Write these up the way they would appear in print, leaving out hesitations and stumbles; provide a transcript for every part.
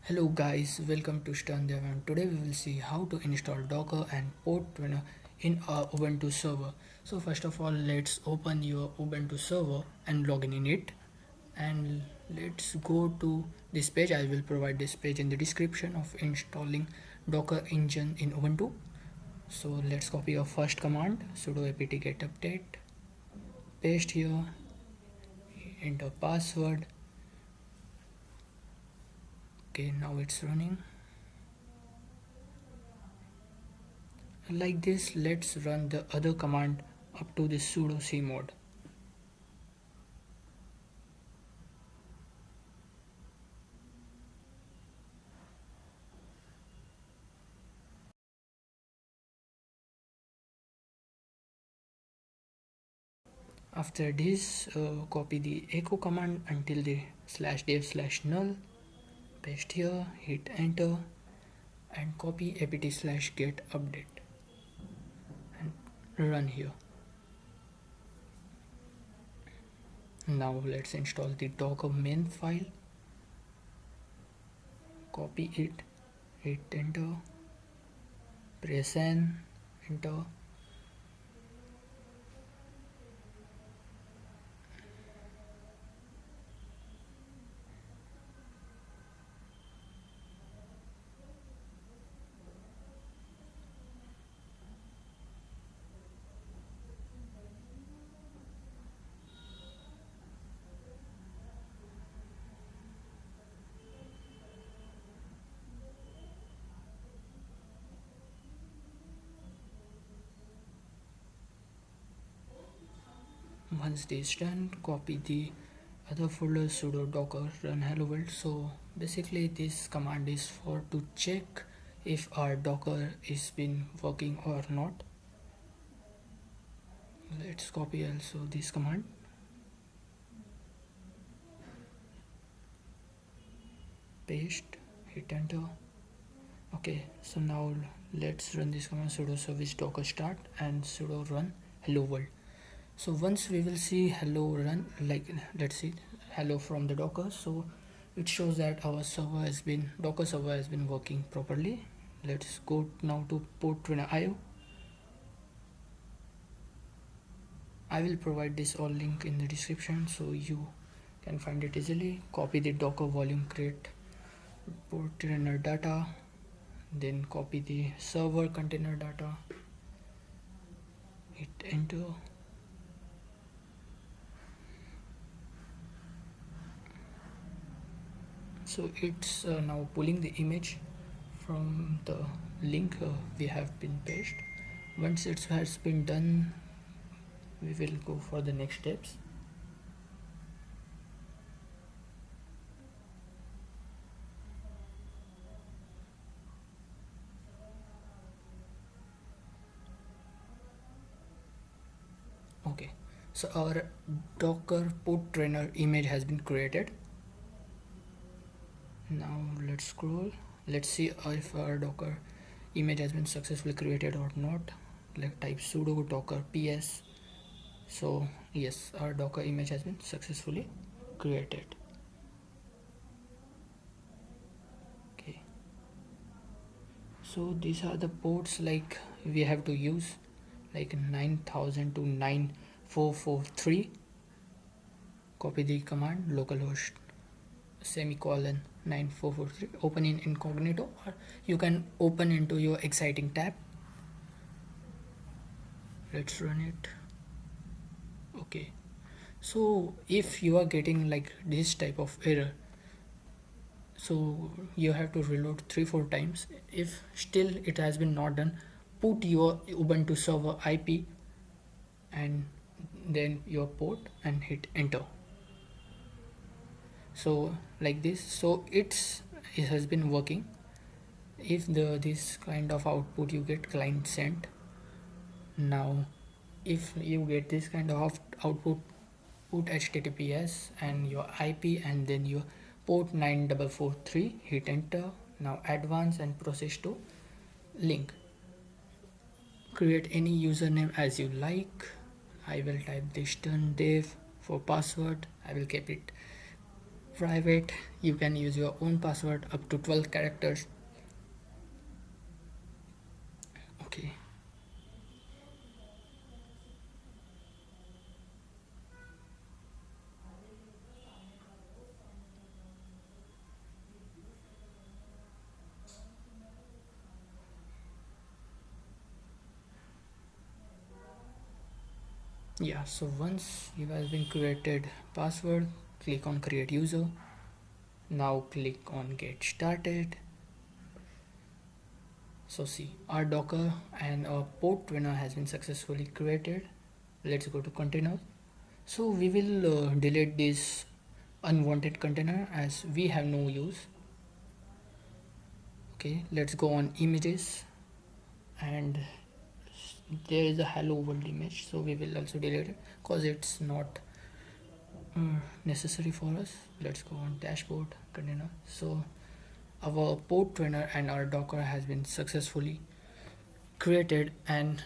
Hello guys, welcome to Dev, and today we will see how to install Docker and Portainer in our Ubuntu server. So first of all, let's open your Ubuntu server and log in it. And let's go to this page. I will provide this page in the description of installing Docker engine in Ubuntu. So let's copy your first command, sudo apt get update, paste here, enter password. Okay, now it's running. Like this, let's run the other command up to the sudo cmod. After this, copy the echo command until the /dev/null, paste here, hit enter, and copy apt/get update and run here. Now let's install the docker main file, copy it, hit enter, press n, enter. Once this is done, copy the other folder sudo docker run hello world. So basically this command is for to check if our docker is been working or not. Let's copy also this command, paste, hit enter. Okay, so now let's run this command, sudo service docker start and sudo run hello world. So once we will see hello run, like let's see hello from the docker, so it shows that our server has been docker server has been working properly. Let's go now to Portainer IO. I will provide this all link in the description so you can find it easily. Copy the docker volume, create Portainer data, then copy the server container data, hit enter. So it's now pulling the image from the link we have been pasted. Once it has been done, we will go for the next steps. Okay, so our docker Portainer image has been created. Now let's scroll. Let's see if our docker image has been successfully created or not. Like type sudo docker ps. So yes, our docker image has been successfully created. Okay, so these are the ports like we have to use, like 9000 to 9443. Copy the command localhost semicolon 9443, open in incognito, or you can open into your exciting tab. Let's run it. Okay, so if you are getting like this type of error, so you have to reload 3-4 times. If still it has been not done, put your Ubuntu server IP and then your port and hit enter. So like this, so it has been working. If this kind of output you get client sent. Now if you get this kind of output, put https and your IP and then your port 9443, hit enter. Now advance and process to link. Create any username as you like. I will type this dev for password. I will keep it private. You can use your own password up to 12 characters. Okay. Yeah, so once you have been created password, click on create user. Now click on get started. So see, our Docker and our port twinner has been successfully created. Let's go to container. So we will delete this unwanted container as we have no use. Okay, let's go on images, and there is a hello world image, so we will also delete it because it's not necessary for us. Let's go on dashboard container. So our port trainer and our Docker has been successfully created and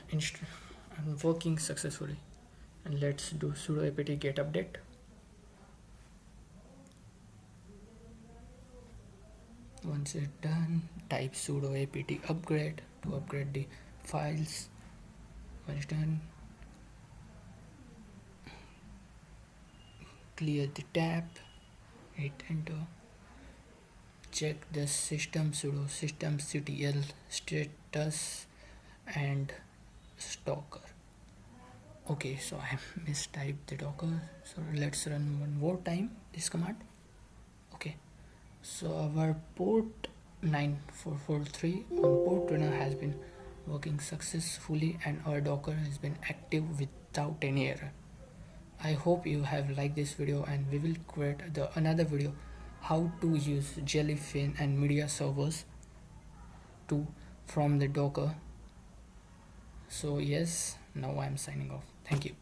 working successfully. And let's do sudo apt get update. Once it's done, type sudo apt upgrade to upgrade the files. When it's done, clear the tab, hit enter, check the system sudo systemctl status and stalker. Okay, so I mistyped the docker, so let's run one more time this command. Okay, so our port 9443 on port trainer has been working successfully and our docker has been active without any error. I hope you have liked this video, and we will create the another video how to use Jellyfin and media servers to from the Docker. So yes, now I am signing off. Thank you.